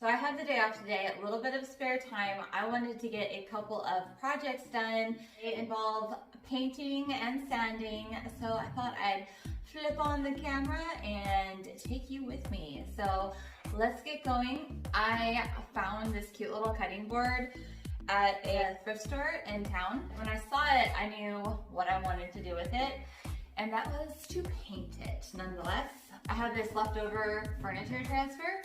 So I had the day off today, a little bit of spare time. I wanted to get a couple of projects done. They involve painting and sanding. So I thought I'd flip on the camera and take you with me. So let's get going. I found this cute little cutting board at a thrift store in town. When I saw it, I knew what I wanted to do with it, and that was to paint it. Nonetheless, I had this leftover furniture transfer.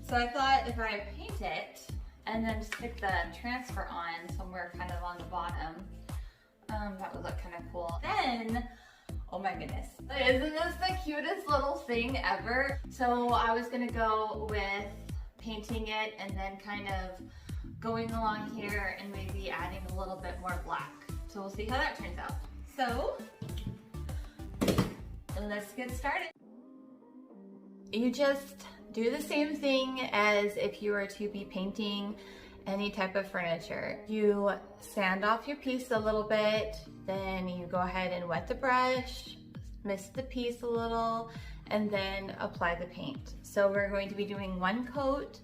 So I thought if I paint it and then stick the transfer on somewhere kind of on the bottom, that would look kind of cool. Then, oh my goodness, isn't this the cutest little thing ever? So I was gonna go with painting it and then kind of going along here and maybe adding a little bit more black. So we'll see how that turns out. So let's get started. You just do the same thing as if you were to be painting any type of furniture. You sand off your piece a little bit, then you go ahead and wet the brush, mist the piece a little, and then apply the paint. So we're going to be doing one coat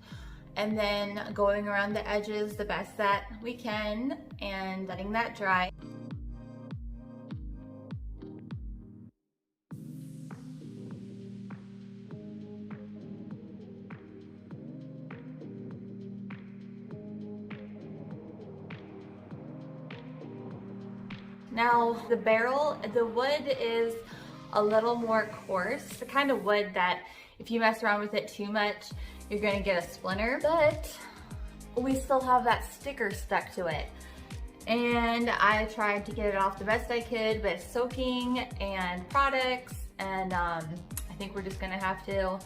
and then going around the edges the best that we can and letting that dry. Now the barrel, the wood is a little more coarse, the kind of wood that if you mess around with it too much, you're gonna get a splinter, but we still have that sticker stuck to it. And I tried to get it off the best I could with soaking and products, and I think we're just gonna have to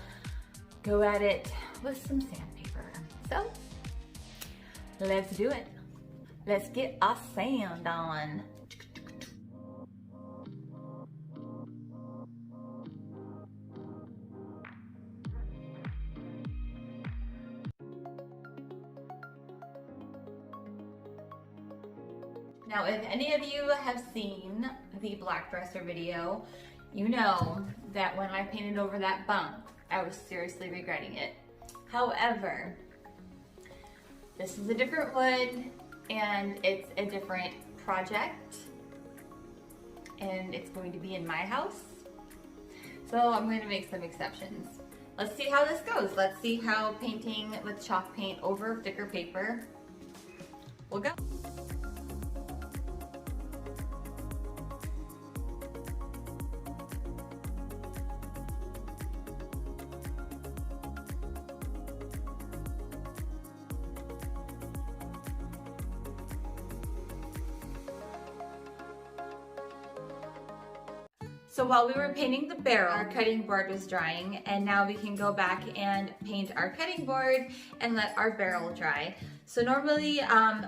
go at it with some sandpaper. So let's do it. Let's get our sand on. Now, if any of you have seen the black dresser video, you know that when I painted over that bump, I was seriously regretting it. However, this is a different wood and it's a different project and it's going to be in my house. So I'm going to make some exceptions. Let's see how this goes. Let's see how painting with chalk paint over thicker paper will go. So while we were painting the barrel, our cutting board was drying, and now we can go back and paint our cutting board and let our barrel dry. So normally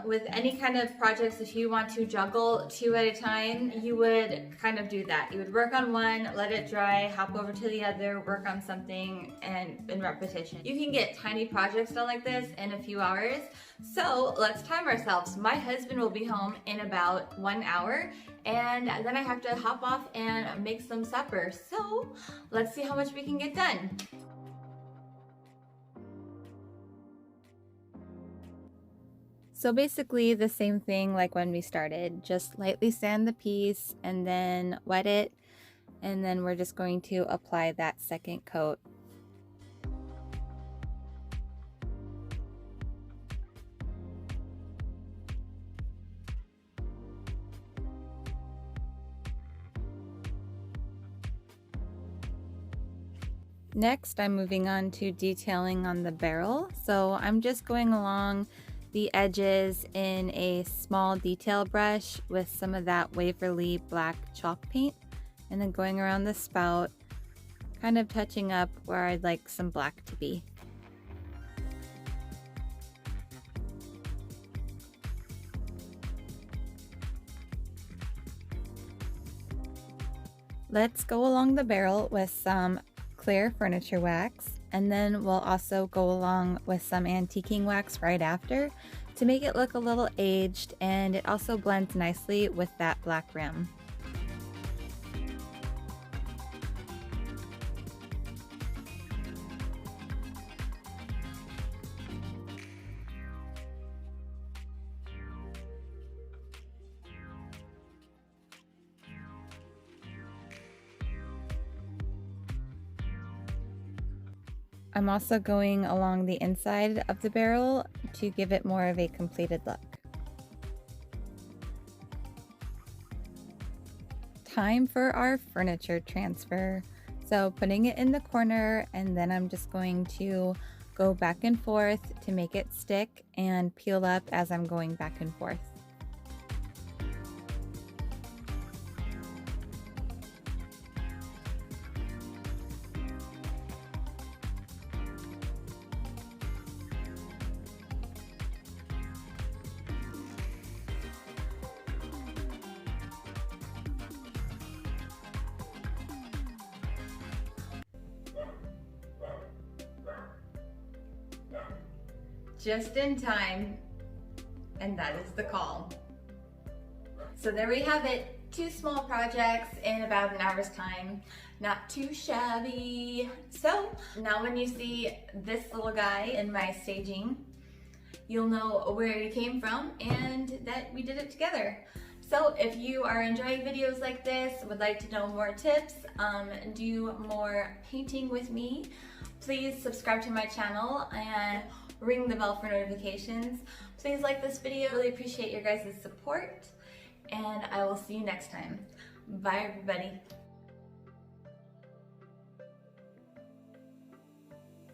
with any kind of projects, if you want to juggle two at a time, you would kind of do that. You would work on one, let it dry, hop over to the other, work on something, and in repetition. You can get tiny projects done like this in a few hours. So let's time ourselves. My husband will be home in about 1 hour, and then I have to hop off and make some supper. So let's see how much we can get done. So basically the same thing like when we started, just lightly sand the piece and then wet it, and then we're just going to apply that second coat. Next, I'm moving on to detailing on the barrel. So I'm just going along the edges in a small detail brush with some of that Waverly black chalk paint, and then going around the spout, kind of touching up where I'd like some black to be. Let's go along the barrel with some clear furniture wax, and then we'll also go along with some antiquing wax right after to make it look a little aged, and it also blends nicely with that black rim. I'm also going along the inside of the barrel to give it more of a completed look. Time for our furniture transfer. So putting it in the corner, and then I'm just going to go back and forth to make it stick and peel up as I'm going back and forth. Just in time, and that is the call. So there we have it, 2 small projects in about an hour's time. Not too shabby. So now when you see this little guy in my staging, you'll know where he came from and that we did it together. So if you are enjoying videos like this, would like to know more tips, do more painting with me, please subscribe to my channel and ring the bell for notifications. Please like this video. Really appreciate your guys' support, and I will see you next time. Bye everybody.